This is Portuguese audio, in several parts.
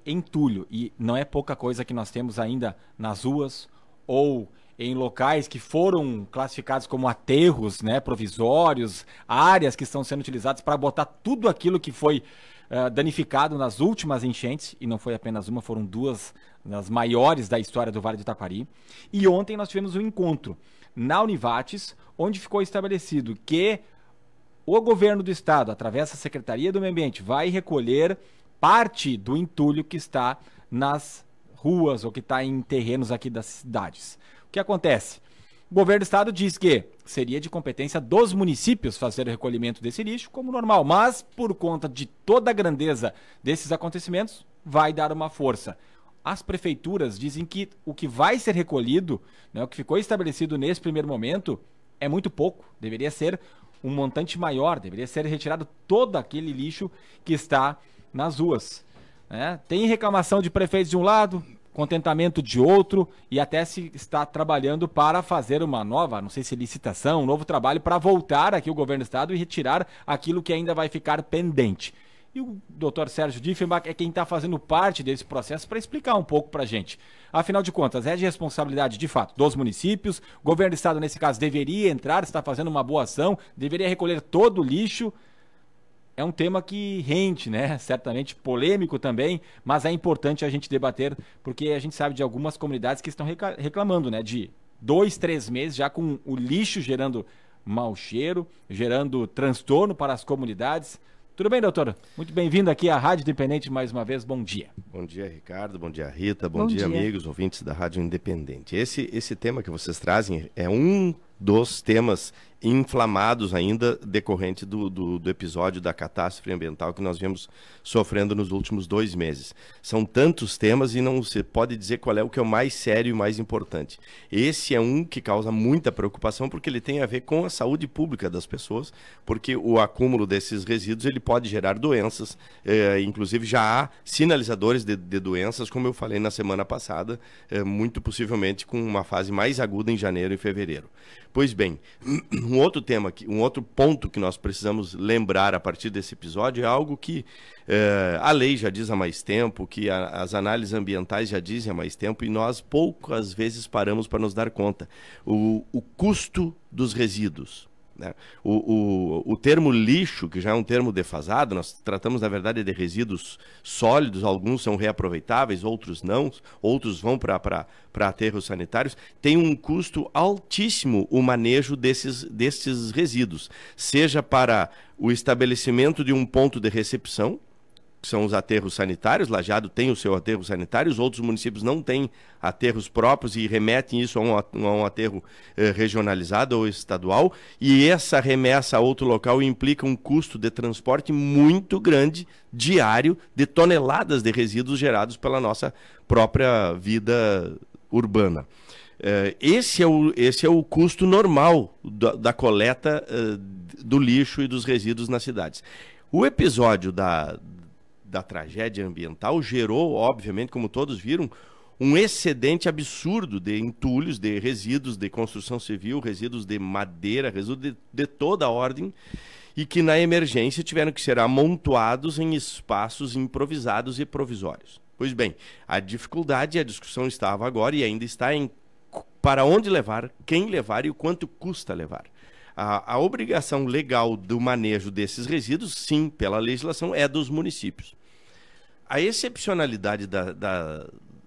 entulho. E não é pouca coisa que nós temos ainda nas ruas ou em locais que foram classificados como aterros, né, provisórios, áreas que estão sendo utilizadas para botar tudo aquilo que foi danificado nas últimas enchentes, e não foi apenas uma, foram duas das maiores da história do Vale do Taquari. E ontem nós tivemos um encontro na Univates, onde ficou estabelecido que o governo do estado, através da Secretaria do Meio Ambiente, vai recolher parte do entulho que está nas ruas ou que está em terrenos aqui das cidades. O que acontece? O governo do estado diz que seria de competência dos municípios fazer o recolhimento desse lixo, como normal, mas por conta de toda a grandeza desses acontecimentos, vai dar uma força. As prefeituras dizem que o que vai ser recolhido, né, o que ficou estabelecido nesse primeiro momento, é muito pouco. Deveria ser um montante maior, deveria ser retirado todo aquele lixo que está nas ruas. Né? Tem reclamação de prefeitos de um lado, contentamento de outro, e até se está trabalhando para fazer uma nova, não sei se licitação, um novo trabalho para voltar aqui o governo do estado e retirar aquilo que ainda vai ficar pendente. E o Dr. Sérgio Diefenbach é quem está fazendo parte desse processo para explicar um pouco para a gente. Afinal de contas, é de responsabilidade, de fato, dos municípios. O governo do estado, nesse caso, deveria entrar, está fazendo uma boa ação, deveria recolher todo o lixo. É um tema que rende, né? Certamente polêmico também, mas é importante a gente debater, porque a gente sabe de algumas comunidades que estão reclamando, né? De 2, 3 meses já com o lixo gerando mau cheiro, gerando transtorno para as comunidades. Tudo bem, doutora? Muito bem-vindo aqui à Rádio Independente mais uma vez. Bom dia. Bom dia, Ricardo. Bom dia, Rita. Bom dia, amigos, ouvintes da Rádio Independente. Esse tema que vocês trazem é um dos temas inflamados ainda decorrente do episódio da catástrofe ambiental que nós vimos sofrendo nos últimos 2 meses. São tantos temas e não se pode dizer qual é o que é o mais sério e mais importante. Esse é um que causa muita preocupação porque ele tem a ver com a saúde pública das pessoas, porque o acúmulo desses resíduos ele pode gerar doenças, inclusive já há sinalizadores de doenças, como eu falei na semana passada, muito possivelmente com uma fase mais aguda em janeiro e fevereiro. Pois bem, um outro tema, um outro ponto que nós precisamos lembrar a partir desse episódio é algo que a lei já diz há mais tempo, que as análises ambientais já dizem há mais tempo e nós poucas vezes paramos para nos dar conta. O custo dos resíduos. Né? O termo lixo, que já é um termo defasado, nós tratamos, na verdade, de resíduos sólidos, alguns são reaproveitáveis, outros não, outros vão para aterros sanitários, tem um custo altíssimo o manejo desses resíduos, seja para o estabelecimento de um ponto de recepção, que são os aterros sanitários. Lajeado tem o seu aterro sanitário, os outros municípios não têm aterros próprios e remetem isso a um aterro regionalizado ou estadual, e essa remessa a outro local implica um custo de transporte muito grande, diário, de toneladas de resíduos gerados pela nossa própria vida urbana. Esse é o custo normal da coleta do lixo e dos resíduos nas cidades. O episódio da tragédia ambiental gerou, obviamente, como todos viram, um excedente absurdo de entulhos, de resíduos de construção civil, resíduos de madeira, resíduos de toda a ordem, e que na emergência tiveram que ser amontoados em espaços improvisados e provisórios. Pois bem, a dificuldade e a discussão estava agora e ainda está em para onde levar, quem levar e o quanto custa levar. A obrigação legal do manejo desses resíduos, sim, pela legislação, é dos municípios. A excepcionalidade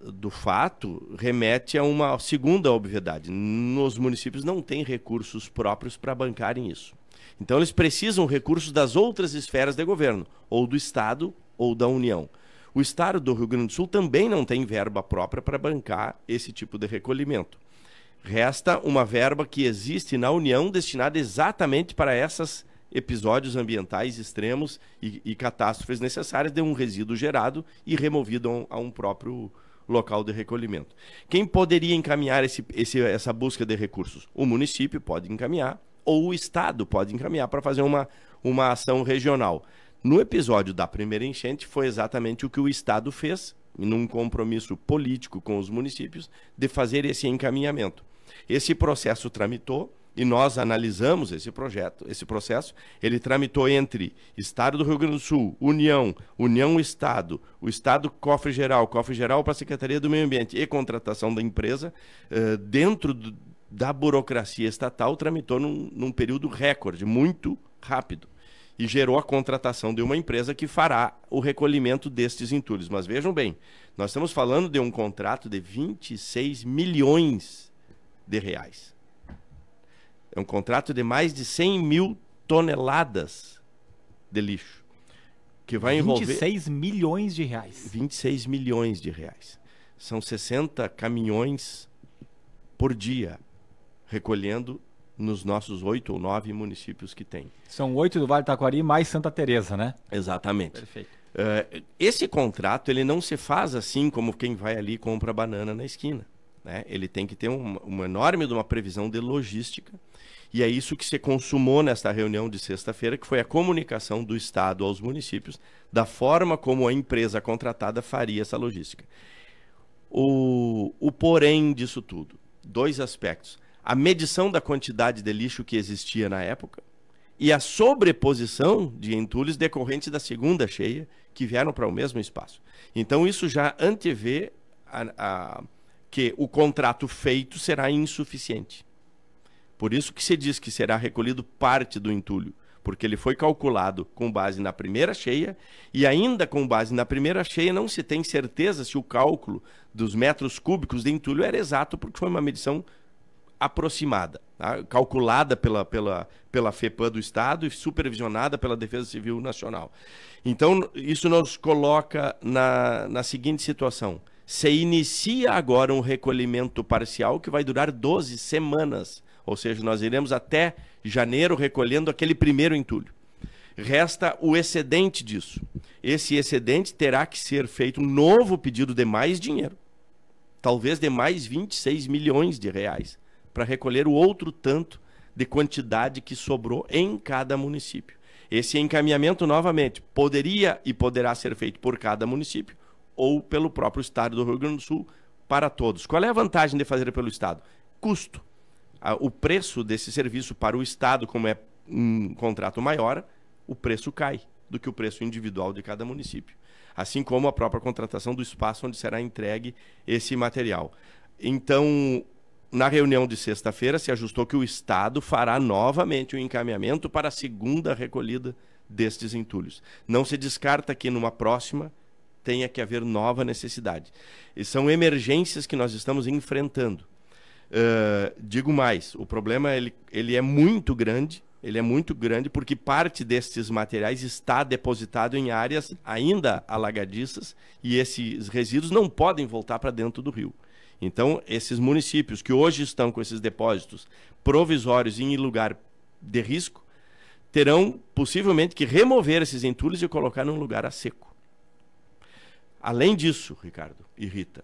do fato remete a uma segunda obviedade. Nos municípios não têm recursos próprios para bancarem isso. Então eles precisam recursos das outras esferas de governo, ou do Estado ou da União. O Estado do Rio Grande do Sul também não tem verba própria para bancar esse tipo de recolhimento. Resta uma verba que existe na União destinada exatamente para esses episódios ambientais extremos e catástrofes necessárias de um resíduo gerado e removido a um próprio local de recolhimento. Quem poderia encaminhar essa busca de recursos? O município pode encaminhar ou o Estado pode encaminhar para fazer uma ação regional. No episódio da primeira enchente foi exatamente o que o Estado fez, num compromisso político com os municípios, de fazer esse encaminhamento. Esse processo tramitou, E nós analisamos esse projeto, esse processo. Ele tramitou entre Estado do Rio Grande do Sul, União, União-Estado, o Estado Cofre-Geral para a Secretaria do Meio Ambiente e contratação da empresa, dentro da burocracia estatal, tramitou num período recorde, muito rápido. E gerou a contratação de uma empresa que fará o recolhimento destes entulhos. Mas vejam bem, nós estamos falando de um contrato de 26 milhões de reais. É um contrato de mais de 100 mil toneladas de lixo. Que vai envolver 26 milhões de reais. 26 milhões de reais. São 60 caminhões por dia, recolhendo nos nossos 8 ou 9 municípios que tem. São 8 do Vale do Taquari mais Santa Teresa, né? Exatamente. Perfeito. Esse contrato, ele não se faz assim como quem vai ali e compra banana na esquina, né? Ele tem que ter uma enorme de uma previsão de logística. E é isso que se consumou nesta reunião de sexta-feira, que foi a comunicação do Estado aos municípios da forma como a empresa contratada faria essa logística. O porém disso tudo, 2 aspectos. A medição da quantidade de lixo que existia na época e a sobreposição de entulhos decorrentes da segunda cheia que vieram para o mesmo espaço. Então isso já antevê que o contrato feito será insuficiente. Por isso que se diz que será recolhido parte do entulho, porque ele foi calculado com base na primeira cheia e ainda com base na primeira cheia não se tem certeza se o cálculo dos metros cúbicos de entulho era exato, porque foi uma medição aproximada, tá? Calculada pela FEPAM do Estado e supervisionada pela Defesa Civil Nacional. Então, isso nos coloca na seguinte situação. Se inicia agora um recolhimento parcial que vai durar 12 semanas, ou seja, nós iremos até janeiro recolhendo aquele primeiro entulho. Resta o excedente disso. Esse excedente terá que ser feito um novo pedido de mais dinheiro, talvez de mais 26 milhões de reais, para recolher o outro tanto de quantidade que sobrou em cada município. Esse encaminhamento, novamente, poderia e poderá ser feito por cada município ou pelo próprio Estado do Rio Grande do Sul para todos. Qual é a vantagem de fazer pelo Estado? Custo. O preço desse serviço para o Estado, como é um contrato maior, o preço cai do que o preço individual de cada município. Assim como a própria contratação do espaço onde será entregue esse material. Então, na reunião de sexta-feira, se ajustou que o Estado fará novamente o encaminhamento para a segunda recolhida destes entulhos. Não se descarta que numa próxima tenha que haver nova necessidade. E são emergências que nós estamos enfrentando. Digo mais, o problema ele é muito grande, porque parte destes materiais está depositado em áreas ainda alagadiças e esses resíduos não podem voltar para dentro do rio. Então, esses municípios que hoje estão com esses depósitos provisórios em lugar de risco, terão possivelmente que remover esses entulhos e colocar num lugar a seco. Além disso, Ricardo e Rita,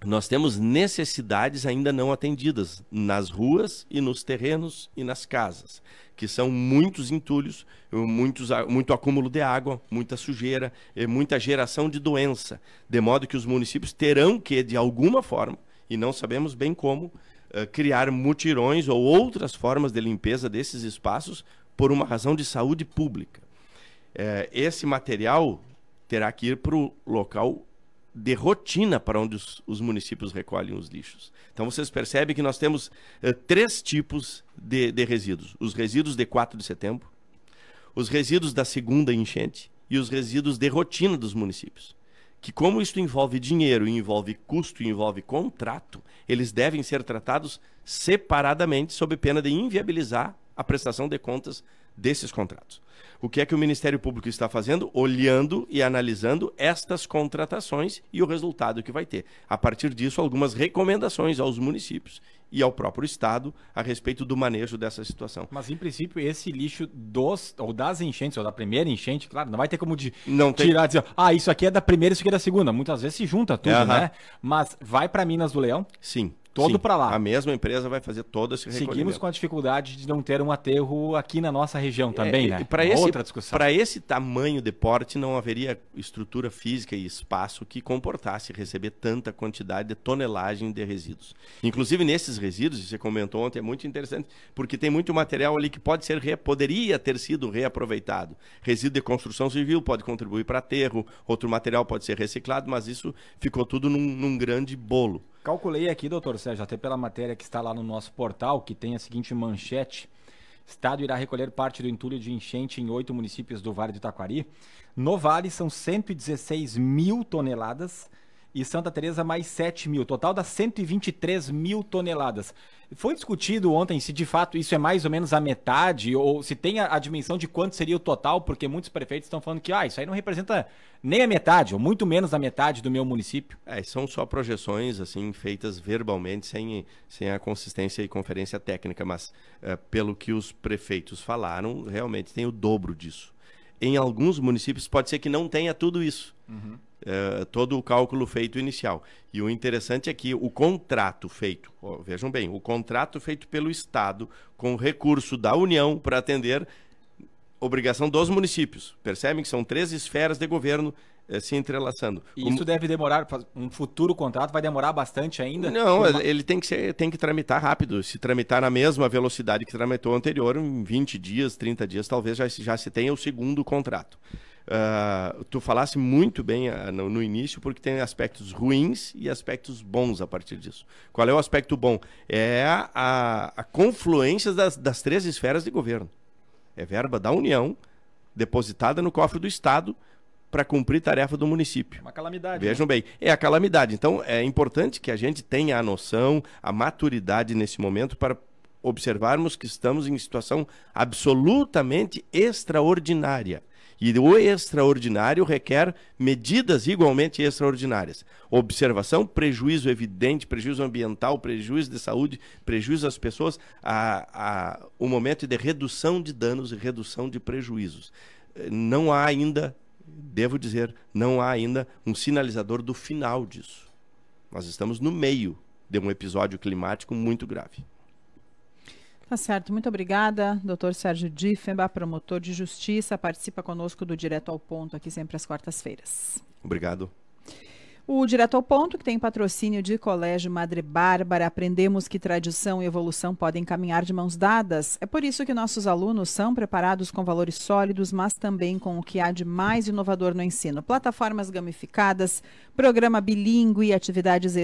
nós temos necessidades ainda não atendidas nas ruas e nos terrenos e nas casas, que são muitos entulhos, muito acúmulo de água, muita sujeira, muita geração de doença, de modo que os municípios terão que, de alguma forma, e não sabemos bem como, criar mutirões ou outras formas de limpeza desses espaços por uma razão de saúde pública. Esse material terá que ir para o local de rotina para onde os municípios recolhem os lixos. Então vocês percebem que nós temos 3 tipos de resíduos. Os resíduos de 4 de setembro, os resíduos da segunda enchente e os resíduos de rotina dos municípios. Que como isto envolve dinheiro, envolve custo, envolve contrato, eles devem ser tratados separadamente sob pena de inviabilizar a prestação de contas desses contratos. O que é que o Ministério Público está fazendo? Olhando e analisando estas contratações e o resultado que vai ter. A partir disso, algumas recomendações aos municípios e ao próprio Estado a respeito do manejo dessa situação. Mas, em princípio, esse lixo das enchentes, ou da primeira enchente, claro, não vai ter como tirar, dizer, isso aqui é da primeira, isso aqui é da segunda. Muitas vezes se junta tudo, né? Mas vai para Minas do Leão? Sim. todo para lá. A mesma empresa vai fazer todo esse recolhimento. Seguimos com a dificuldade de não ter um aterro aqui na nossa região também, né? Outra discussão. Para esse tamanho de porte, não haveria estrutura física e espaço que comportasse receber tanta quantidade de tonelagem de resíduos. Inclusive, nesses resíduos, você comentou ontem, é muito interessante, porque tem muito material ali que poderia ter sido reaproveitado. Resíduo de construção civil pode contribuir para aterro, outro material pode ser reciclado, mas isso ficou tudo num grande bolo. Calculei aqui, doutor Sérgio, até pela matéria que está lá no nosso portal, que tem a seguinte manchete: Estado irá recolher parte do entulho de enchente em 8 municípios do Vale do Taquari. No Vale são 116 mil toneladas e Santa Teresa mais 7 mil. Total dá 123 mil toneladas. Foi discutido ontem se de fato isso é mais ou menos a metade, ou se tem a dimensão de quanto seria o total, porque muitos prefeitos estão falando que isso aí não representa nem a metade, ou muito menos da metade do meu município. São só projeções assim feitas verbalmente, sem a consistência e conferência técnica, mas pelo que os prefeitos falaram, realmente tem o dobro disso. Em alguns municípios pode ser que não tenha tudo isso. Uhum. Todo o cálculo feito inicial. E o interessante é que o contrato feito, vejam bem, o contrato feito pelo Estado com recurso da União para atender obrigação dos municípios. Percebem que são 3 esferas de governo se entrelaçando. E isso deve demorar, um futuro contrato vai demorar bastante ainda? Não, ele tem que tramitar rápido. Se tramitar na mesma velocidade que tramitou o anterior, em 20 dias, 30 dias, talvez já se tenha o segundo contrato. Tu falasse muito bem no início, porque tem aspectos ruins e aspectos bons a partir disso. Qual é o aspecto bom? É a confluência das 3 esferas de governo. É verba da União, depositada no cofre do Estado, para cumprir tarefa do município. Uma calamidade. Vejam bem, é a calamidade. Então, é importante que a gente tenha a noção, a maturidade nesse momento para observarmos que estamos em situação absolutamente extraordinária. E o extraordinário requer medidas igualmente extraordinárias. Observação, prejuízo evidente, prejuízo ambiental, prejuízo de saúde, prejuízo às pessoas, o momento de redução de danos e redução de prejuízos. Não há ainda, devo dizer, não há ainda um sinalizador do final disso. Nós estamos no meio de um episódio climático muito grave. Tá certo, muito obrigada, Dr. Sérgio Diffenbach, promotor de justiça, participa conosco do Direto ao Ponto, aqui sempre às quartas-feiras. Obrigado. O Direto ao Ponto, que tem patrocínio de Colégio Madre Bárbara, aprendemos que tradição e evolução podem caminhar de mãos dadas. É por isso que nossos alunos são preparados com valores sólidos, mas também com o que há de mais inovador no ensino. Plataformas gamificadas, programa bilíngue, atividades